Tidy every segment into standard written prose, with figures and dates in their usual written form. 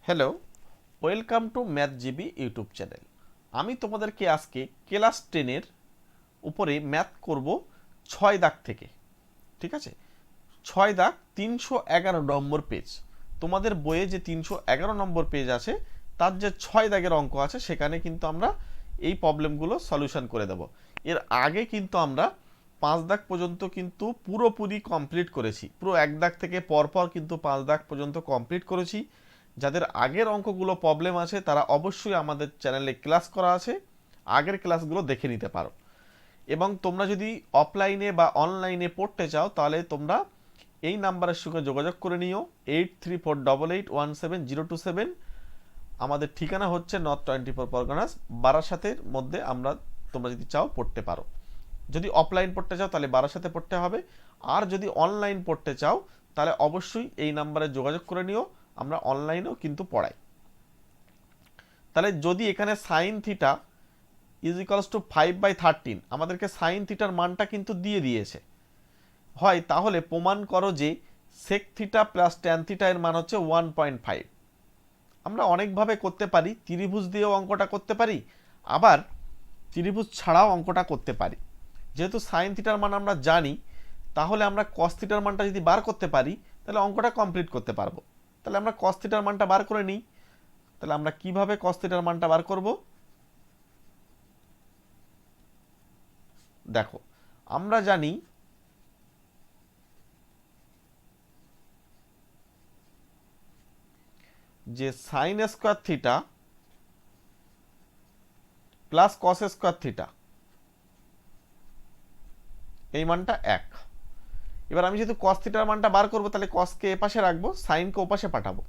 Hello, welcome to math GB YouTube channel. আমি তোমাদেরকে আজকে ক্লাস 10-এর উপরে ম্যাথ করব 6 দাগ থেকে। ঠিক আছে, 6 দাগ 311 নম্বর পেজ। তোমাদের বইয়ে যে 311 নম্বর পেজ আছে তার যে 6 দাগের অঙ্ক আছে সেখানে কিন্তু আমরা এই প্রবলেমগুলো সলিউশন করে দেব। এর আগে কিন্তু আমরা 5 দাগ পর্যন্ত কিন্তু পুরোপুরি কমপ্লিট করেছি, পুরো 1 দাগ থেকে পরপর কিন্তু 5 দাগ পর্যন্ত কমপ্লিট করেছি। যাদের আগের অঙ্কগুলো প্রবলেম আছে তারা অবশ্যই আমাদের চ্যানেলে ক্লাস করা আছে, আগের ক্লাসগুলো দেখে নিতে পারো। এবং তোমরা যদি অফলাইনে বা অনলাইনে পড়তে চাও তাহলে তোমরা এই নাম্বারের সঙ্গে যোগাযোগ করে নিও, 8348817027। আমাদের ঠিকানা হচ্ছে নর্থ 24 পরগনাস, বারাসাতের মধ্যে। আমরা তোমরা যদি চাও পড়তে পারো। যদি অফলাইন পড়তে চাও তাহলে বারাসাতে পড়তে হবে, আর যদি অনলাইন পড়তে চাও তাহলে অবশ্যই এই নাম্বারে যোগাযোগ করে নিও, আমরা অনলাইনেও কিন্তু পড়াই। তাহলে যদি এখানে sine theta is equals two 5/13, আমাদেরকে সাইন থিটার মানটা কিন্তু দিয়ে দিয়েছে হয়, তাহলে প্রমাণ করো যে sec theta plus tan theta এর মান হচ্ছে 1.5। আমরা অনেকভাবে করতে পারি, ত্রিভুজ দিয়েও অঙ্কটা করতে পারি, আবার ত্রিভুজ ছাড়াও অঙ্কটা করতে পারি। যেহেতু সাইন থিটার মান আমরা জানি, তাহলে আমরা কস থিটার মানটা যদি বার করতে পারি তাহলে অঙ্কটা কমপ্লিট করতে পারবো। তাহলে আমরা কস থিটার মানটা বার করে নিই। তাহলে আমরা কিভাবে কস থিটার মানটা বার করব? দেখো, আমরা জানি যে sign square theta plus cos square theta এই মানটা 1। এবার আমি যেহেতু কস থিটার মানটা বার করবো তাহলে কসকে এপাশে রাখবো, সাইনকে ওপাশে পাঠাবো।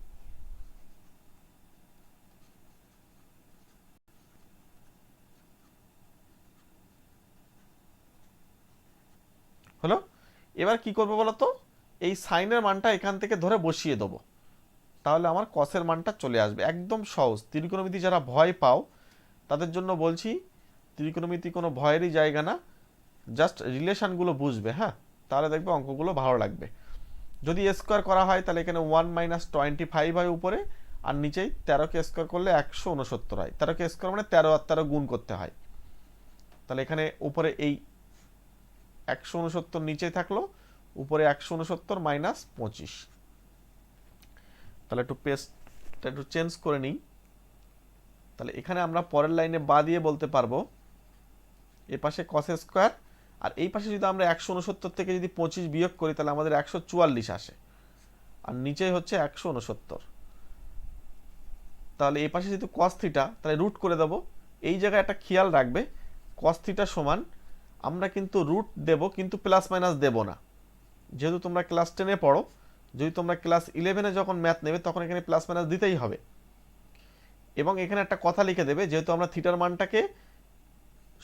হলো? এবার কি করবো বলতো, এই সাইনের মানটা এখান থেকে ধরে বসিয়ে দেবো, তাহলে আমার কসের মানটা চলে আসবে। একদম সহজ। ত্রিকোণমিতি যারা ভয় পাও তাদের জন্য বলছি, ত্রিকোণমিতি কোনো ভয়েরই জায়গা না, জাস্ট রিলেশনগুলো বুঝবে। হ্যাঁ, তাহলে দেখবে অঙ্কগুলো ভালো লাগবে। যদি স্কোয়ার করা হয় তাহলে এখানে 1 - 25 হয় উপরে, আর নিচেই 13কে স্কোয়ার করলে 169 হয়। 13কে স্কোয়ার মানে 13 আর 13 গুণ করতে হয়। তাহলে এখানে উপরে এই 169 নিচে থাকলো, উপরে 169 মাইনাস 25। তাহলে একটু পেজটা একটু চেঞ্জ করে নিই। তাহলে এখানে আমরা পরের লাইনে বা দিয়ে বলতে পারবো এ পাশে কস স্কোয়ার, আর এই পাশে যদি আমরা 169 থেকে যদি 25 বিয়োগ করি তাহলে আমাদের 144 আসে, আর নিচেই হচ্ছে 169। তাহলে এই পাশে যেহেতু কস থিটা, তাহলে রুট করে দেবো। এই জায়গায় একটা খেয়াল রাখবে, কস থিটা সমান আমরা কিন্তু রুট দেব, কিন্তু প্লাস মাইনাস দেব না। যেহেতু তোমরা ক্লাস 10-এ পড়ো, যদি তোমরা ক্লাস 11-এ যখন ম্যাথ নেবে তখন এখানে প্লাস মাইনাস দিতেই হবে। এবং এখানে একটা কথা লিখে দেবে, যেহেতু আমরা থিটার মানটাকে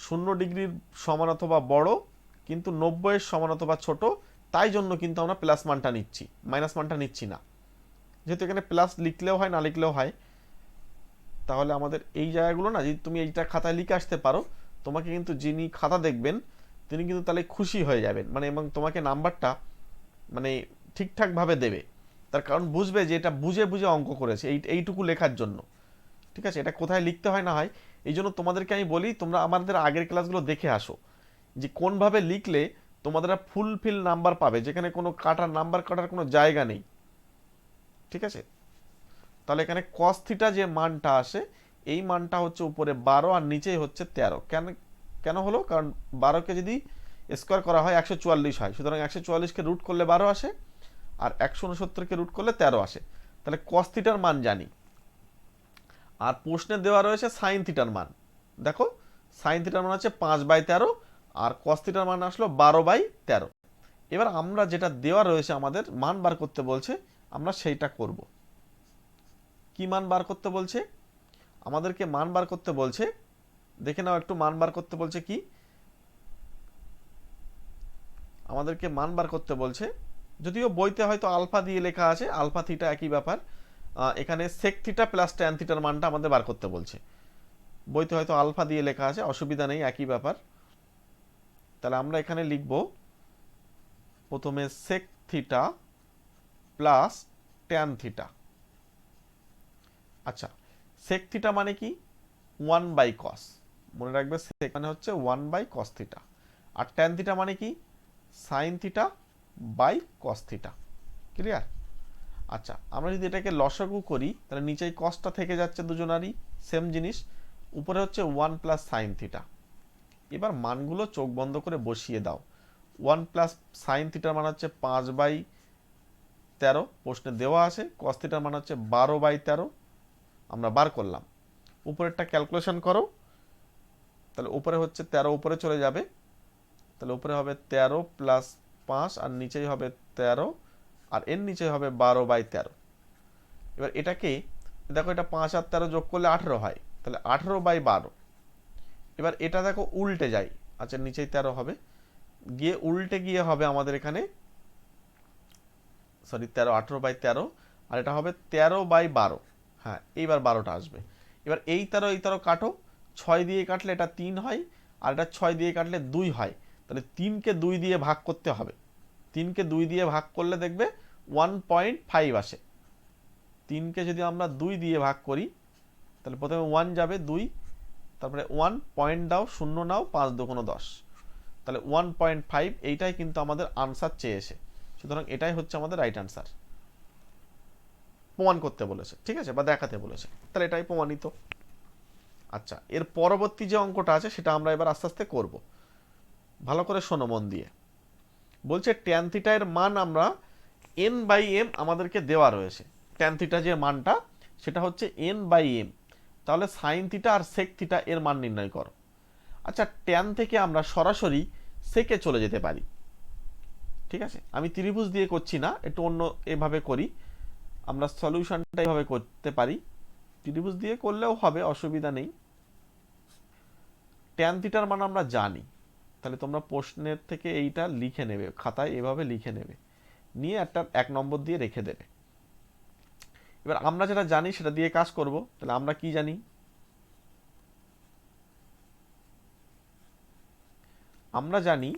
0 ডিগ্রির সমান অথবা বড় কিন্তু 90-এর সমান অথবা ছোট, তাই জন্য কিন্তু আমরা প্লাস মানটা নিচ্ছি, মাইনাস মানটা নিচ্ছি না। যেহেতু এখানে প্লাস লিখলেও হয় না লিখলেও হয়, তাহলে আমাদের এই জায়গাগুলো না, যদি তুমি এইটা খাতায় লিখে আসতে পারো, তোমাকে কিন্তু যিনি খাতা দেখবেন তিনি কিন্তু তাহলে খুশি হয়ে যাবেন, মানে এবং তোমাকে নাম্বারটা মানে ঠিকঠাকভাবে দেবে। তার কারণ বুঝবে যে এটা বুঝে বুঝে অঙ্ক করেছে এইটুকু লেখার জন্য। ঠিক আছে, এটা কোথায় লিখতে হয় না হয়, এই জন্য তোমাদেরকে আমি বলি তোমরা আমাদের আগের ক্লাসগুলো দেখে আসো, যে কোনভাবে লিখলে তোমাদের ফুলফিল নাম্বার পাবে, যেখানে কোনো কাটার নাম্বার কাটার কোনো জায়গা নেই। ঠিক আছে, তাহলে এখানে কস থিটা যে মানটা আসে এই মানটা হচ্ছে উপরে 12 আর নিচেই হচ্ছে 13। কেন কেন হলো? কারণ 12কে যদি স্কোয়ার করা হয় 144 হয়, সুতরাং 144কে রুট করলে 12 আসে, আর 169কে রুট করলে 13 আসে। তাহলে কস থিটার মান জানি, আর প্রশ্নে দেওয়া রয়েছে সাইন থিটার মান। দেখো, সাইন থিটার মান হচ্ছে 5/13, আর কস থিটার মান আসলো 12/13। এবার আমরা যেটা দেওয়া রয়েছে আমাদের মান বার করতে বলছে, আমরা সেইটা করব। কি মান বার করতে বলছে? আমাদেরকে মান বার করতে বলছে, দেখে নাও একটু মান বার করতে বলছে কি। আমাদেরকে মান বার করতে বলছে, যদিও বইতে হয়তো আলফা দিয়ে লেখা আছে, আলফা থিটা একই ব্যাপার। এখানে সেক থিটা প্লাস ট্যান থিটার মানটা আমাদের বার করতে বলছে। বইতে হয়তো আলফা দিয়ে লেখা আছে, অসুবিধা নেই, একই ব্যাপার। তাহলে আমরা এখানে লিখব প্রথমে sec theta plus tan theta, আচ্ছা, sec থিটা মানে কি? 1/cos, মনে রাখবে sec মানে হচ্ছে 1/cos থিটা। আর tan থিটা মানে কি? sin theta by cos theta. Clear? আচ্ছা, আমরা যদি এটাকে লসাগু করি তাহলে নিচেই কসটা থেকে যাচ্ছে দুজনারই সেম জিনিস, উপরে হচ্ছে 1 প্লাস সাইন থিটা। এবার মানগুলো চোখ বন্ধ করে বসিয়ে দাও। 1 প্লাস সাইন থিটার মান হচ্ছে 5/13, প্রশ্নে দেওয়া আছে। কস থিটার মান হচ্ছে 12/13, আমরা বার করলাম। উপরেরটা ক্যালকুলেশন করো, তাহলে উপরে হচ্ছে 13, উপরে চলে যাবে, তাহলে উপরে হবে 13 প্লাস 5, আর নিচেই হবে 13, আর এর নিচে হবে 12/13। এবার এটাকে দেখো, এটা 5 আর 13 যোগ করলে 18 হয়, তাহলে 18/12। এবার এটা দেখো উল্টে যায়, আচ্ছা নিচেই 13 হবে, গিয়ে উল্টে গিয়ে হবে আমাদের এখানে, সরি 13, 18/13, আর এটা হবে 13/12। হ্যাঁ, এইবার 12টা আসবে। এবার এই 13 কাটো, 6 দিয়ে কাটলে এটা 3 হয়, আর এটা 6 দিয়ে কাটলে 2 হয়, তাহলে 3কে 2 দিয়ে ভাগ করতে হবে। 3কে 2 দিয়ে ভাগ করলে দেখবে 1.5 আসে। 3কে যদি আমরা 2 দিয়ে ভাগ করি তাহলে প্রথমে 1 যাবে, 2, তারপরে 1 পয়েন্ট দাও, 0 নাও, 5 2 10, তাহলে 1.5। এইটাই কিন্তু আমাদের আনসার চেয়েছে, সুতরাং এটাই হচ্ছে আমাদের রাইট আনসার। প্রমাণ করতে বলেছে, ঠিক আছে, বা দেখাতে বলেছে, তাহলে এটাই প্রমাণিত। আচ্ছা, এর পরবর্তী যে অঙ্কটা আছে সেটা আমরা এবার আস্তে আস্তে করব। ভালো করে শোনো মন দিয়ে। বলছে ট্যান থিটা এর মান আমরা n/m আমাদেরকে দেওয়া রয়েছে। ট্যান থিটা যে মানটা সেটা হচ্ছে n/m, তাহলে সাইন থিটা আর সেক থিটা এর মান নির্ণয় করো। আচ্ছা, ট্যান থেকে আমরা সরাসরি সেকে চলে যেতে পারি, ঠিক আছে। আমি ত্রিভুজ দিয়ে করছি না, একটু অন্য এভাবে করি, আমরা সলিউশনটা এইভাবে করতে পারি। ত্রিভুজ দিয়ে করলেও হবে, অসুবিধা নেই। ট্যান থিটার মান আমরা জানি, তাহলে তোমরা প্রশ্নের থেকে এইটা লিখে নেবে, খাতায় এভাবে লিখে নেবে, নিয়ে একটা 1 নম্বর দিয়ে রেখে দেবে। এবার আমরা যেটা জানি সেটা দিয়ে কাজ করব। তাহলে আমরা কি জানি? আমরা জানি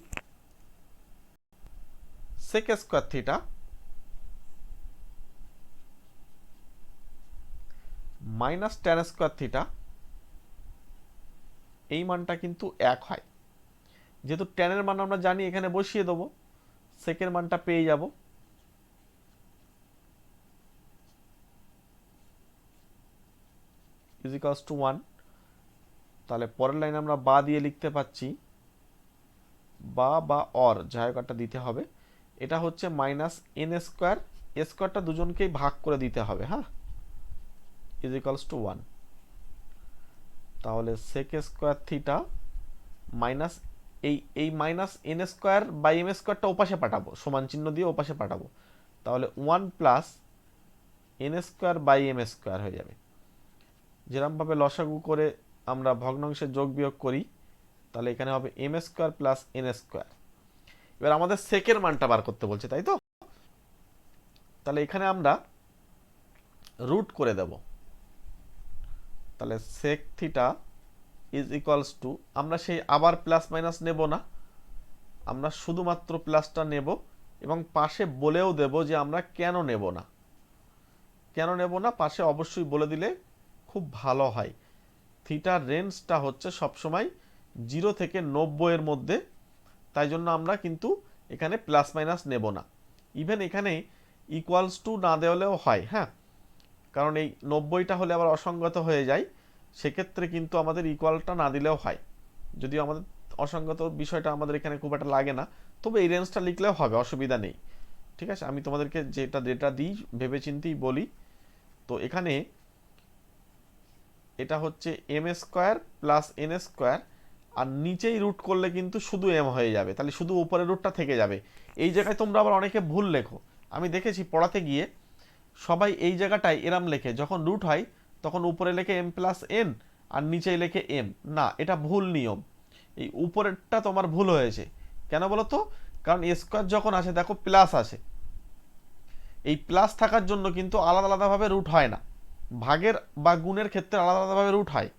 sec square theta minus tan square theta, এই মানটা কিন্তু 1 হয়। যেহেতু ট্যানের মান আমরা জানি, এখানে বসিয়ে দেবো, সেকের মানটা পেয়ে যাব। Is equals to 1। তাহলে পরের লাইন আমরা বা দিয়ে লিখতে পাচ্ছি, বা অর জায়গাটা দিতে হবে। এটা হচ্ছে মাইনাস এন স্কোয়ার, স্কোয়ারটা দুজনকেই ভাগ করে দিতে হবে, হ্যাঁ, ইজ ইকুয়ালস টু 1। তাহলে সেক স্কোয়ার থিটা মাইনাস এই minus n square by m স্কোয়ারটা ওপাশে পাঠাবো, সমান চিহ্ন দিয়ে ওপাশে পাঠাবো, তাহলে 1 plus N square by M square হয়ে যাবে। যেরকমভাবে লসাগু করে আমরা ভগ্নাংশের যোগ বিয়োগ করি, তাহলে এখানে হবে M square plus N square. এবার আমাদের সেকের মানটা বার করতে বলছে, তাই তো? তাহলে এখানে আমরা রুট করে দেব, তাহলে sec theta is equals to, আমরা সেই আবার প্লাস মাইনাস নেব না, আমরা শুধুমাত্র প্লাসটা নেব, এবং পাশে বলেও দেব যে আমরা কেন নেব না। কেন নেব না পাশে অবশ্যই বলে দিলে খুব ভালো হয়। থিটার রেঞ্জটা হচ্ছে সবসময় 0 থেকে 90 এর মধ্যে, তাই জন্য আমরা কিন্তু এখানে প্লাস মাইনাস নেব না। ইভেন এখানে ইকুয়ালস টু না দেওয়ালেও হয়, হ্যাঁ, কারণ এই 90টা হলে আবার অসঙ্গত হয়ে যায়, সেক্ষেত্রে কিন্তু আমাদের ইকুয়ালটা না দিলেও হয়। যদিও আমাদের অসঙ্গত বিষয়টা আমাদের এখানে খুব একটা লাগে না, তবে এই রেঞ্জটা লিখলেও হবে, অসুবিধা নেই, ঠিক আছে। আমি তোমাদেরকে যেটা দিই ভেবে চিন্তেই বলি। তো এখানে এটা হচ্ছে M square plus N square, আর নিচেই রুট করলে কিন্তু শুধু এম হয়ে যাবে, তাহলে শুধু উপরের রুটটা থেকে যাবে। এই জায়গায় তোমরা আবার অনেকে ভুল লেখো, আমি দেখেছি পড়াতে গিয়ে সবাই এই জায়গাটায় এরাম লেখে, যখন রুট হয় তখন উপরে লেখে এম প্লাস এন, আর নিচেই লেখে এম। না, এটা ভুল নিয়ম, এই উপরেরটা তোমার ভুল হয়েছে। কেন বলো তো? কারণ স্কোয়ার যখন আসে দেখো প্লাস আসে, এই প্লাস থাকার জন্য কিন্তু আলাদা আলাদাভাবে রুট হয় না। ভাগের বা গুণের ক্ষেত্রে আলাদা আলাদাভাবে রুট হয়,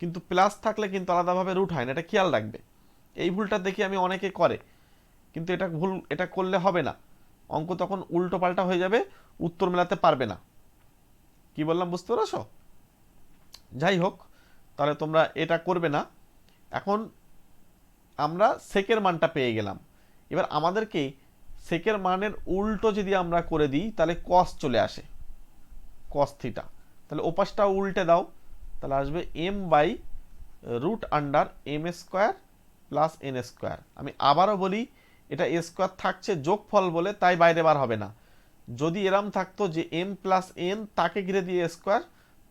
কিন্তু প্লাস থাকলে কিন্তু আলাদাভাবে রুট হয় না, এটা খেয়াল রাখবে। এই ভুলটা দেখি আমি অনেকে করে, কিন্তু এটা ভুল, এটা করলে হবে না, অঙ্ক তখন উল্টো পাল্টা হয়ে যাবে, উত্তর মেলাতে পারবে না। কি বললাম বুঝতে পেরেছো? যাই হোক, তাহলে তোমরা এটা করবে না। এখন আমরা সেকের মানটা পেয়ে গেলাম। এবার আমাদেরকে সেকের মানের উল্টো যদি আমরা করে দিই তাহলে কস চলে আসে, কস থিটা। তাহলে ওপাশটা উল্টে দাও, তাহলে আসবে M by root under M square plus N square. আমি আবারও বলি, এটা এ স্কোয়ার থাকছে যোগফল বলে, তাই বাইরে বার হবে না। যদি এরম থাকতো যে এম প্লাস এন তাকে ঘিরে দিয়ে স্কোয়ার,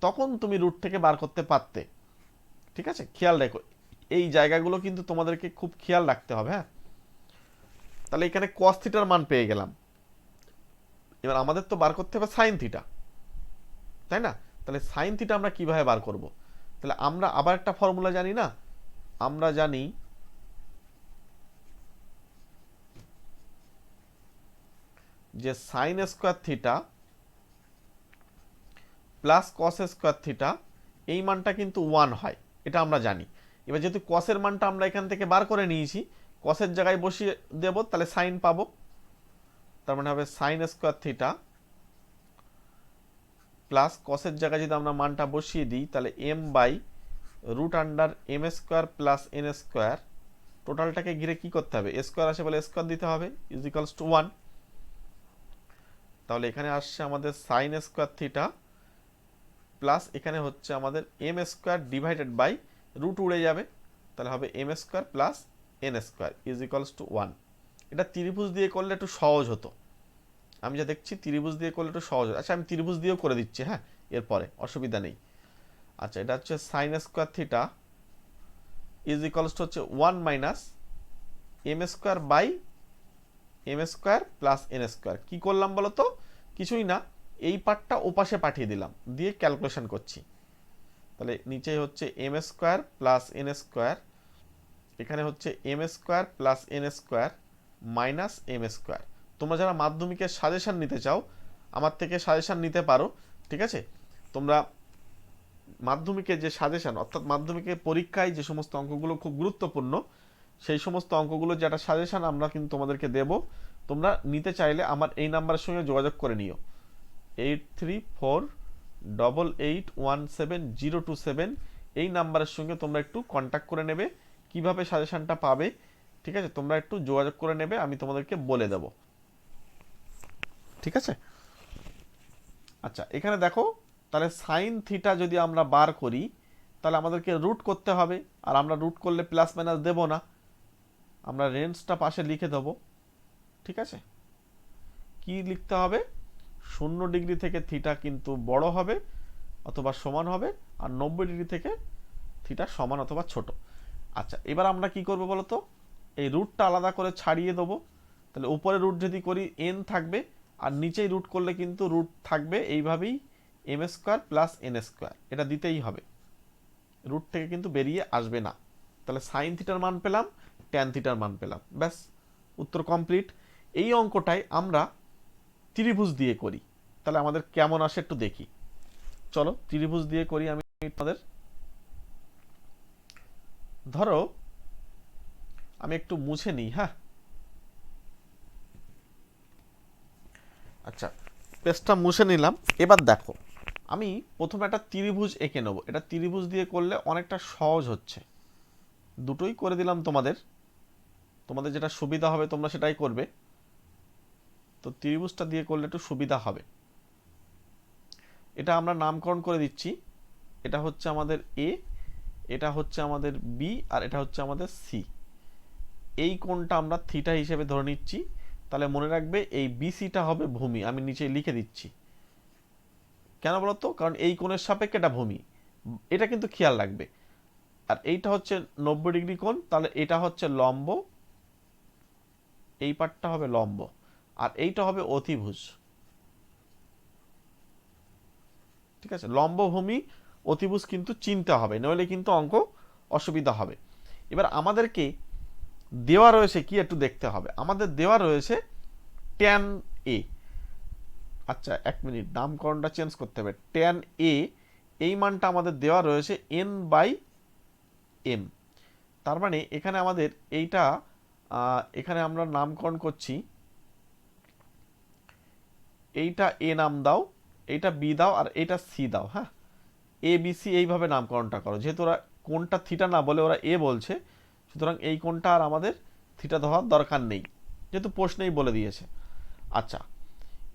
তখন তুমি রুট থেকে বার করতে পারতে। ঠিক আছে, খেয়াল রেখো, এই জায়গাগুলো কিন্তু তোমাদেরকে খুব খেয়াল রাখতে হবে। হ্যাঁ, তাহলে এখানে কস থিটার মান পেয়ে গেলাম। এবার আমাদের তো বার করতে হবে সাইন থিটা, তাই না? তাহলে সাইন থিটা আমরা কিভাবে বার করব? তাহলে আমরা আবার একটা ফর্মুলা জানি না, আমরা জানি যে sign square theta plus cos square theta এই মানটা কিন্তু 1 হয়, এটা আমরা জানি। এবার যেহেতু কসের মানটা আমরা এখান থেকে বার করে নিয়েছি, কসের জায়গায় বসিয়ে দেব, তাহলে সাইন পাবো। তার মানে হবে সাইন স্কোয়ার থিটা প্লাস কসের জায়গায় যদি আমরা মানটা বসিয়ে দিই, তাহলে m by root under M square plus N square. টোটালটাকে ঘিরে কি করতে হবে? স্কোয়ার আসে বলে স্কোয়ার দিতে হবে, ইজ ইকালস টু 1। তাহলে এখানে আসছে আমাদের সাইন স্কোয়ার থিটা প্লাস এখানে হচ্ছে আমাদের M square divided by root উড়ে যাবে, তাহলে হবে M square plus N square is equals to 1। এটা ত্রিভুজ দিয়ে করলে একটু সহজ হতো, আমি যা দেখছি ত্রিভুজ দিয়ে করলে একটু সহজ হতো। আচ্ছা, আমি ত্রিভুজ দিয়েও করে দিচ্ছি, হ্যাঁ, এরপরে অসুবিধা নেই। আচ্ছা, এটা হচ্ছে sine square theta is equals to হচ্ছে 1 minus M square by M square plus N square. কী করলাম বলো তো? কিছুই না, এই পার্টটা ওপাশে পাঠিয়ে দিলাম, দিয়ে ক্যালকুলেশন করছি। তাহলে নিচে হচ্ছে M square plus N square, এখানে হচ্ছে M square plus N square minus M square. তোমরা যারা মাধ্যমিকের সাজেশন নিতে চাও, আমার থেকে সাজেশন নিতে পারো। ঠিক আছে, তোমরা মাধ্যমিকের যে সাজেশন, অর্থাৎ মাধ্যমিকের পরীক্ষায় যে সমস্ত অঙ্কগুলো খুব গুরুত্বপূর্ণ, সেই সমস্ত অঙ্কগুলো যেটা সাজেশন আমরা কিন্তু তোমাদেরকে দেব। তোমরা নিতে চাইলে আমার এই নাম্বারের সঙ্গে যোগাযোগ করে নিও, 8348817027। এই নাম্বারের সঙ্গে তোমরা একটু কন্ট্যাক্ট করে নেবে, কিভাবে সাজেশনটা পাবে। ঠিক আছে, তোমরা একটু যোগাযোগ করে নেবে, আমি তোমাদেরকে বলে দেব। ঠিক আছে, আচ্ছা এখানে দেখো, তাহলে সাইন থিটা যদি আমরা বার করি, তাহলে আমাদেরকে রুট করতে হবে, আর আমরা রুট করলে প্লাস মাইনাস দেব না, আমরা রেঞ্জটা পাশে লিখে দেবো। ঠিক আছে, কি লিখতে হবে? 0 ডিগ্রি থেকে থিটা কিন্তু বড় হবে অথবা সমান হবে, আর 90 ডিগ্রি থেকে থিটা সমান অথবা ছোট। আচ্ছা, এবার আমরা কি করব বলো তো? এই রুটটা আলাদা করে ছাড়িয়ে দেবো। তাহলে উপরে রুট যদি করি এন থাকবে, আর নিচেই রুট করলে কিন্তু রুট থাকবে এইভাবেই M square plus N square, এটা দিতেই হবে, রুট থেকে কিন্তু বেরিয়ে আসবে না। তাহলে সাইন থিটার মান পেলাম, ট্যান থিটার মান পেলাম, ব্যাস উত্তর কমপ্লিট। এই অঙ্কটাই আমরা ত্রিভুজ দিয়ে করি, তাহলে আমাদের কেমন আসে একটু দেখি। চলো ত্রিভুজ দিয়ে করি। আমি তোমাদের ধরো আমি একটু মুছে নিই, হ্যাঁ। আচ্ছা, পেজটা মুছে নিলাম। এবার দেখো, আমি প্রথমে একটা ত্রিভুজ এঁকে নেবো। এটা ত্রিভুজ দিয়ে করলে অনেকটা সহজ হচ্ছে, দুটোই করে দিলাম তোমাদের, তোমাদের যেটা সুবিধা হবে তোমরা সেটাই করবে। তো ত্রিভুজটা দিয়ে করলে একটু সুবিধা হবে। এটা আমরা নামকরণ করে দিচ্ছি, এটা হচ্ছে আমাদের এ, এটা হচ্ছে আমাদের বি, আর এটা হচ্ছে আমাদের সি। এই কোণটা আমরা থিটা হিসেবে ধরে নিচ্ছি। তাহলে মনে রাখবে এই বিসিটা হবে ভূমি, আমি নিচে লিখে দিচ্ছি। কেন বলতো? কারণ এই কোণের সাপেক্ষে এটা ভূমি, এটা কিন্তু খেয়াল রাখবে। আর এইটা হচ্ছে 90 ডিগ্রি কোণ, তাহলে এটা হচ্ছে লম্ব, এই পাটটা হবে লম্ব, আর এইটা হবে অতিভুজ। ঠিক আছে, লম্ব ভূমি অতিভুজ কিন্তু চিনতে হবে, নইলে কিন্তু অঙ্ক অসুবিধা হবে। এবার আমাদেরকে দেওয়া রয়েছে কি একটু দেখতে হবে। আমাদের দেওয়া রয়েছে ট্যান এ। আচ্ছা এক মিনিট, নামকরণটা চেঞ্জ করতে হবে। ট্যান এ এই মানটা আমাদের দেওয়া রয়েছে এন বাই এম। তার মানে এখানে আমাদের এইটা এখানে আমরা নামকরণ করছি, এইটা এ নাম দাও, এইটা বি দাও, আর এইটা সি দাও। হ্যাঁ, এ বি সি এইভাবে নামকরণটা করো, যেহেতু ওরা কোনটা থিটা না বলে ওরা এ বলছে, সুতরাং এই কোনটা আর আমাদের থিটা দেওয়ার দরকার নেই, যেহেতু প্রশ্নেই বলে দিয়েছে। আচ্ছা,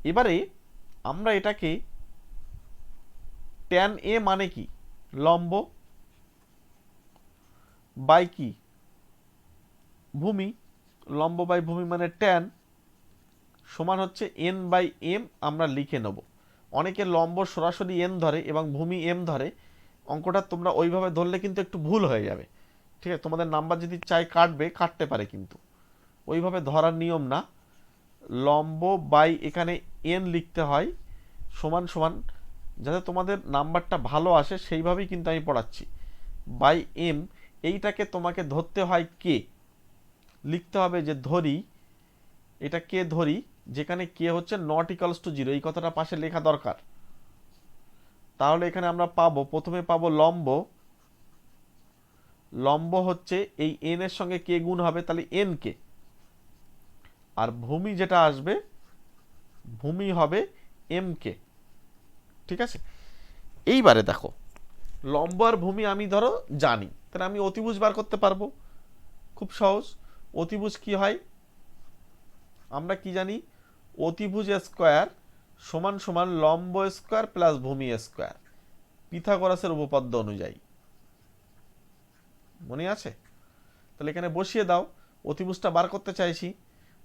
এবারে আমরা এটাকে ট্যান এ মানে কি, লম্ব বাই কি, ভূমি, লম্ব বাই ভূমি মানে ট্যান সমান হচ্ছে এন বাই এম আমরা লিখে নেব। অনেকে লম্ব সরাসরি এন ধরে এবং ভূমি এম ধরে, অঙ্কটা তোমরা ওইভাবে ধরলে কিন্তু একটু ভুল হয়ে যাবে। ঠিক আছে, তোমাদের নাম্বার যদি চাই কাটবে, কাটতে পারে, কিন্তু ওইভাবে ধরার নিয়ম না। লম্ব বাই এখানে এন লিখতে হয় সমান সমান, যাতে তোমাদের নাম্বারটা ভালো আসে সেইভাবেই কিন্তু আমি পড়াচ্ছি, বাই এম। এইটাকে তোমাকে ধরতে হয় কে, লিখতে হবে যে ধরি, এটা কে ধরি, যেখানে কে হচ্ছে নট ইকালস টু জিরো, এই কথাটা পাশে লেখা দরকার। তাহলে এখানে আমরা পাবো, প্রথমে পাবো লম্ব, লম্ব হচ্ছে এই এন এর সঙ্গে কে গুণ হবে, তাহলে এন কে, আর ভূমি যেটা আসবে, ভূমি হবে এম কে। ঠিক আছে, এইবারে দেখো লম্ব আর ভূমি আমি ধরো জানি, তাহলে আমি অতিভুজ বার করতে পারবো, খুব সহজ। অতিভুজ কি হয় আমরা কি জানি, অতিভুজ স্কোয়ার সমান সমান লম্ব স্কোয়ার প্লাস ভূমি স্কোয়ার, পিথাগোরাসের উপপাদ্য অনুযায়ী, মনে আছে? তাহলে এখানে বসিয়ে দাও, অতিভুজটা বার করতে চাইছি,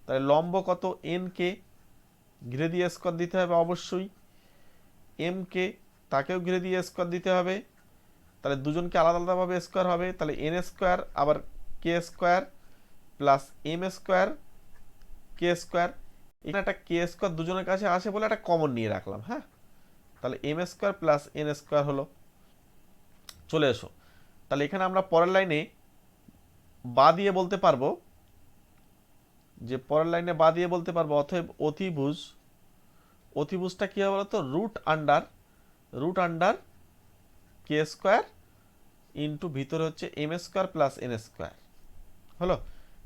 তাহলে লম্ব কত, এন কে, ঘিরে দিয়ে স্কোয়ার দিতে হবে অবশ্যই, এম কে তাকেও ঘিরে দিয়ে স্কোয়ার দিতে হবে, তাহলে দুজনকে আলাদা আলাদাভাবে স্কোয়ার হবে, তাহলে এন স্কোয়ার আবার কে স্কোয়ার প্লাস এম স্কোয়ার কে স্কোয়ার। এখানে একটা কে স্কোয়ার দুজনের কাছে আসে বলে একটা কমন নিয়ে রাখলাম, হ্যাঁ। তাহলে M square plus N square হলো। চলে এসো, তাহলে এখানে আমরা পরের লাইনে বা দিয়ে বলতে পারবো, যে পরের লাইনে বা দিয়ে বলতে পারবো অতএব অতিভুজ, অতিভুজটা কি হবে বলতো, রুট আন্ডার কে স্কোয়ার ইন্টু ভিতরে হচ্ছে M square plus N square হলো।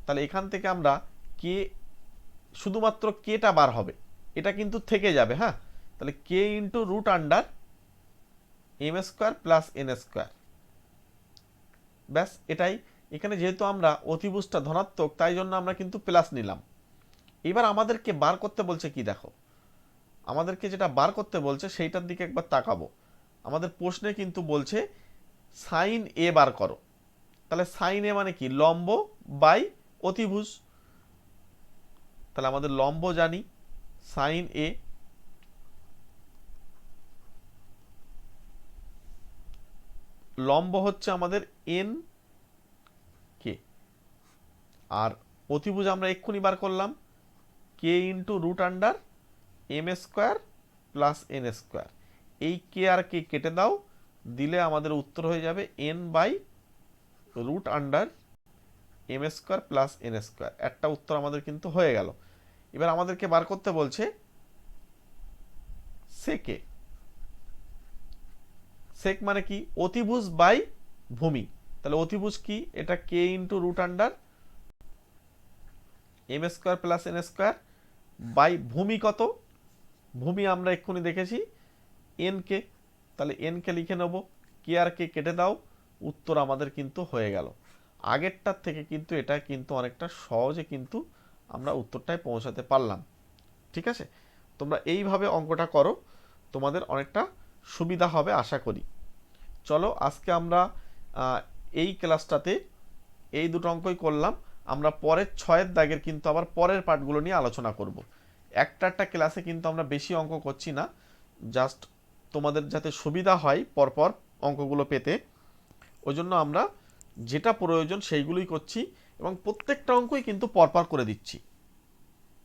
তাহলে এখান থেকে আমরা কে, শুধুমাত্র কেটা বার হবে, এটা কিন্তু থেকে যাবে, হ্যাঁ। তাহলে k into root under M square plus N square, ব্যাস এটাই। এখানে যেহেতু আমরা অতিভুজটা ধনাত্মক, তাই জন্য আমরা কিন্তু প্লাস নিলাম। এবার আমাদেরকে বার করতে বলছে কি দেখো, আমাদেরকে যেটা বার করতে বলছে সেইটার দিকে একবার তাকাবো। আমাদের প্রশ্নে কিন্তু বলছে সাইন এ বার করো, তাহলে সাইন এ মানে কি, লম্ব বাই অতিভুজ। তাহলে আমাদের লম্ব জানি সাইন এ, লম্ব হচ্ছে আমাদের এন কে, আর অতিভুজ আমরা এক্ষুনি বার করলাম k into root under M square plus N square. এই কে আর কে কেটে দাও, দিলে আমাদের উত্তর হয়ে যাবে N by root under M square plus N square. একটা উত্তর আমাদের কিন্তু হয়ে গেল। এবার আমাদেরকে বার করতে বলছে সেকে, সেক মানে কি, অতিভুজ বাই ভূমি। তাহলে অতিভুজ কি, এটা k into root under M square plus N square by ভূমি কত, ভূমি আমরা এক্ষুনি দেখেছি এন কে, তাহলে এন কে লিখে নেব, কে আর কে কেটে দাও, উত্তর আমাদের কিন্তু হয়ে গেল। আগেরটার থেকে কিন্তু এটা কিন্তু অনেকটা সহজে কিন্তু আমরা উত্তরটায় পৌঁছাতে পারলাম। ঠিক আছে, তোমরা এইভাবে অঙ্কটা করো, তোমাদের অনেকটা সুবিধা হবে আশা করি। চলো আজকে আমরা এই ক্লাসটাতে এই দুটো অঙ্কই করলাম। আমরা পরের 6 দাগের কিন্তু আবার পরের পার্টগুলো নিয়ে আলোচনা করব। একটা ক্লাসে কিন্তু আমরা বেশি অঙ্ক করছি না, জাস্ট তোমাদের যাতে সুবিধা হয় পরপর অঙ্কগুলো পেতে, ওই জন্য আমরা যেটা প্রয়োজন সেইগুলোই করছি, এবং প্রত্যেকটা অঙ্কই কিন্তু পরপর করে দিচ্ছি।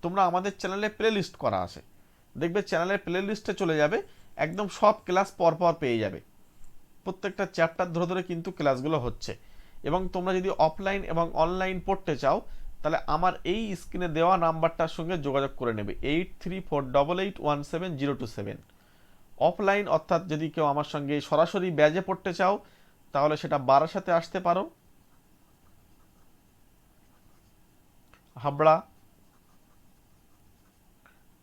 তোমরা আমাদের চ্যানেলে প্লে লিস্ট করা আছে, দেখবে চ্যানেলের প্লে লিস্টে চলে যাবে, একদম সব ক্লাস পরপর পেয়ে যাবে। প্রত্যেকটা চ্যাপ্টার ধরে ধরে কিন্তু ক্লাসগুলো হচ্ছে। এবং তোমরা যদি অফলাইন এবং অনলাইন পড়তে চাও, তাহলে আমার এই স্ক্রিনে দেওয়া নাম্বারটার সঙ্গে যোগাযোগ করে নেবে, 8348817027। অফলাইন অর্থাৎ যদি কেউ আমার সঙ্গে সরাসরি ব্যাজে পড়তে চাও, তাহলে সেটা বারাসাতে আসতে পারো, হাবড়া,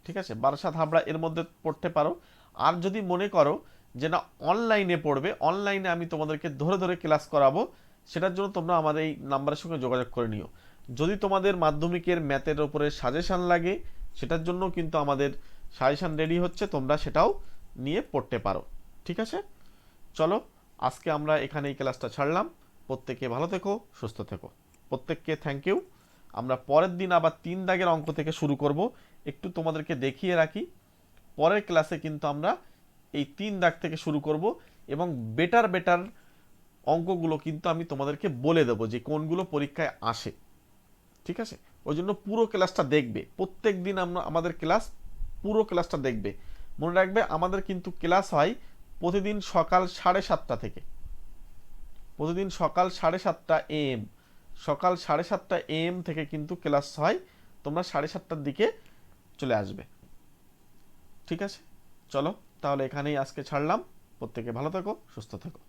ঠিক আছে, বারাসাত হাবড়া এর মধ্যে পড়তে পারো। আর যদি মনে করো যে না অনলাইনে পড়বে, অনলাইনে আমি তোমাদেরকে ধরে ধরে ক্লাস করাবো, সেটার জন্য তোমরা আমাদের এই নাম্বারের সঙ্গে যোগাযোগ করে নিও। যদি তোমাদের মাধ্যমিকের ম্যাথের ওপরে সাজেশান লাগে, সেটার জন্য কিন্তু আমাদের সাজেশান রেডি হচ্ছে, তোমরা সেটাও নিয়ে পড়তে পারো। ঠিক আছে, চলো আজকে আমরা এখানে এই ক্লাসটা ছাড়লাম। প্রত্যেকে ভালো থেকো, সুস্থ থেকো। প্রত্যেককে থ্যাংক ইউ। আমরা পরের দিন আবার 3 দাগের অঙ্ক থেকে শুরু করব। একটু তোমাদেরকে দেখিয়ে রাখি, পরের ক্লাসে কিন্তু আমরা এই 3 দাগ থেকে শুরু করব এবং বেটার বেটার অঙ্কগুলো কিন্তু আমি তোমাদেরকে বলে দেবো যে কোনগুলো পরীক্ষায় আসে। ঠিক আছে, ওই জন্য পুরো ক্লাসটা দেখবে, প্রত্যেক দিন আমরা আমাদের ক্লাস পুরো ক্লাসটা দেখবে। মনে রাখবে আমাদের কিন্তু ক্লাস হয় প্রতিদিন সকাল 7:30 থেকে, প্রতিদিন সকাল 7:30 AM, সকাল 7:30 AM থেকে কিন্তু ক্লাস হয়। তোমরা 7:30টার দিকে চলে আসবে। ঠিক আছে, চলো তাহলে এখানেই আজকে ছাড়লাম। প্রত্যেকে ভালো থেকো, সুস্থ থেকো।